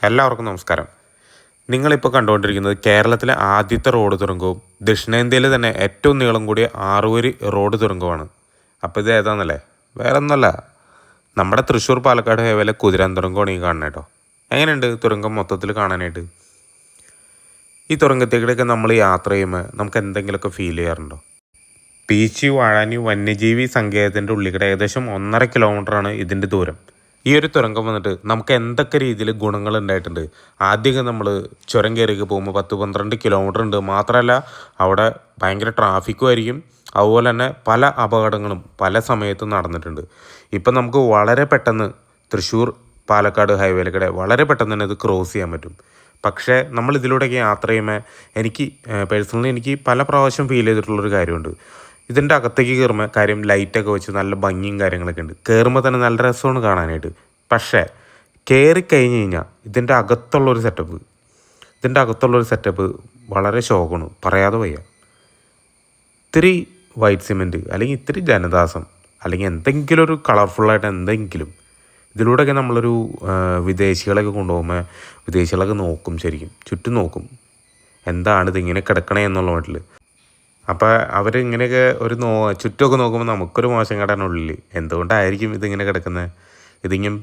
എല്ലാവർക്കും നമസ്കാരം. നിങ്ങളിപ്പോൾ കണ്ടുകൊണ്ടിരിക്കുന്നത് കേരളത്തിലെ ആദ്യത്തെ റോഡ് തുരങ്കവും ദക്ഷിണേന്ത്യയിലെ തന്നെ ഏറ്റവും നീളം കൂടിയ 6 വരി റോഡ് തുരങ്കമാണ്. അപ്പോൾ ഇത് ഏതാണെന്നല്ലേ, വേറെ ഒന്നുമല്ല, നമ്മുടെ തൃശ്ശൂർ പാലക്കാട് ഹൈവേയിലെ കുതിരാൻ തുരങ്കമാണ് ഈ കാണുന്നത് കേട്ടോ. എങ്ങനെയുണ്ട് തുരങ്കം മൊത്തത്തിൽ കാണാനായിട്ട്? ഈ തുരങ്കത്തേക്കിടയ്ക്ക് നമ്മൾ യാത്ര ചെയ്യുമ്പോൾ നമുക്ക് എന്തെങ്കിലുമൊക്കെ ഫീൽ ചെയ്യാറുണ്ടോ? പീച്ചി വാഴാനി വന്യജീവി സങ്കേതത്തിൻ്റെ ഉള്ളിൽ ഏകദേശം 1.5 കിലോമീറ്ററാണ് ഇതിൻ്റെ ദൂരം. ഈ ഒരു തുരങ്കം വന്നിട്ട് നമുക്ക് എന്തൊക്കെ രീതിയിൽ ഗുണങ്ങൾ ഉണ്ടായിട്ടുണ്ട്. ആദ്യമൊക്കെ നമ്മൾ ചുരം കയറിയൊക്കെ പോകുമ്പോൾ 10-12 കിലോമീറ്റർ ഉണ്ട്. മാത്രമല്ല അവിടെ ഭയങ്കര ട്രാഫിക്കും ആയിരിക്കും. അതുപോലെ തന്നെ പല അപകടങ്ങളും പല സമയത്തും നടന്നിട്ടുണ്ട്. ഇപ്പം നമുക്ക് വളരെ പെട്ടെന്ന് തൃശ്ശൂർ പാലക്കാട് ഹൈവേയിലൂടെ വളരെ പെട്ടെന്ന് തന്നെ ഇത് ക്രോസ് ചെയ്യാൻ പറ്റും. പക്ഷേ നമ്മൾ ഇതിലൂടെയൊക്കെ യാത്ര ചെയ്യുമ്പോൾ എനിക്ക് പല പ്രാവശ്യം ഫീൽ ചെയ്തിട്ടുള്ളൊരു കാര്യമുണ്ട്. ഇതിൻ്റെ അകത്തേക്ക് കയറുമ്പോൾ കാര്യം ലൈറ്റൊക്കെ വെച്ച് നല്ല ഭംഗിയും കാര്യങ്ങളൊക്കെ ഉണ്ട്. കയറുമ്പോൾ തന്നെ നല്ല രസമാണ് കാണാനായിട്ട്. പക്ഷേ കയറിക്കഴിഞ്ഞ് കഴിഞ്ഞാൽ ഇതിൻ്റെ അകത്തുള്ളൊരു സെറ്റപ്പ് വളരെ ശോകമാണ്, പറയാതെ വയ്യ. ഇത്തിരി വൈറ്റ് സിമെൻറ്റ് അല്ലെങ്കിൽ ഇത്തിരി ജനദാസം അല്ലെങ്കിൽ എന്തെങ്കിലും ഒരു കളർഫുള്ളായിട്ട് എന്തെങ്കിലും ഇതിലൂടെയൊക്കെ നമ്മളൊരു വിദേശികളൊക്കെ കൊണ്ടുപോകുമ്പോൾ വിദേശികളൊക്കെ നോക്കും, ശരിക്കും ചുറ്റും നോക്കും, എന്താണ് ഇതിങ്ങനെ കിടക്കണേ എന്നുള്ള മട്ടിൽ. അപ്പോൾ അവരിങ്ങനെയൊക്കെ ചുറ്റുമൊക്കെ നോക്കുമ്പോൾ നമുക്കൊരു മോശം കടയാണ് ഉള്ളിൽ. എന്തുകൊണ്ടായിരിക്കും ഇതിങ്ങനെ കിടക്കുന്നത്? ഇതിങ്ങനെ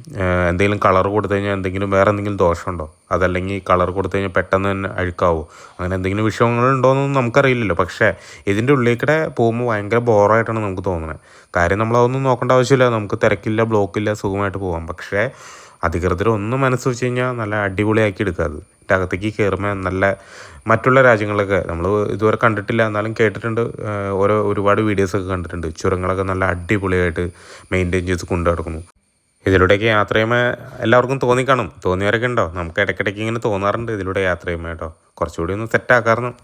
എന്തെങ്കിലും കളർ കൊടുത്തു കഴിഞ്ഞാൽ വേറെ എന്തെങ്കിലും ദോഷമുണ്ടോ? അതല്ലെങ്കിൽ കളർ കൊടുത്തു കഴിഞ്ഞാൽ പെട്ടെന്ന് തന്നെ അഴുക്കാവോ? അങ്ങനെ എന്തെങ്കിലും വിഷയങ്ങളുണ്ടോയെന്നൊന്നും നമുക്കറിയില്ലല്ലോ. പക്ഷേ ഇതിൻ്റെ ഉള്ളിൽ പോകുമ്പോൾ ഭയങ്കര ബോറായിട്ടാണ് നമുക്ക് തോന്നുന്നത്. കാര്യം നമ്മളതൊന്നും നോക്കേണ്ട ആവശ്യമില്ല, നമുക്ക് തിരക്കില്ല, ബ്ലോക്കില്ല, സുഖമായിട്ട് പോകാം. പക്ഷേ അധികൃതർ ഒന്ന് മനസ്സ് വെച്ച് കഴിഞ്ഞാൽ നല്ല അടിപൊളിയാക്കി എടുക്കുക. അതിൻ്റെ അകത്തേക്ക് കയറുമ്പോൾ നല്ല മറ്റുള്ള രാജ്യങ്ങളൊക്കെ നമ്മൾ ഇതുവരെ കണ്ടിട്ടില്ല, എന്നാലും കേട്ടിട്ടുണ്ട്, ഒരുപാട് വീഡിയോസൊക്കെ കണ്ടിട്ടുണ്ട്. ചുരങ്ങളൊക്കെ നല്ല അടിപൊളിയായിട്ട് മെയിൻറ്റെയിൻ ചെയ്ത് കൊണ്ടു നടക്കുന്നു. ഇതിലൂടെയൊക്കെ യാത്ര ചെയ്യുമ്പോൾ എല്ലാവർക്കും തോന്നിക്കാണും, തോന്നിയവരൊക്കെ ഉണ്ടോ? നമുക്ക് ഇടയ്ക്കിടയ്ക്ക് ഇങ്ങനെ തോന്നാറുണ്ട് ഇതിലൂടെ യാത്ര ചെയ്യുമ്പോൾ കേട്ടോ, കുറച്ചുകൂടി ഒന്ന് സെറ്റാക്കാറുണ്ട്.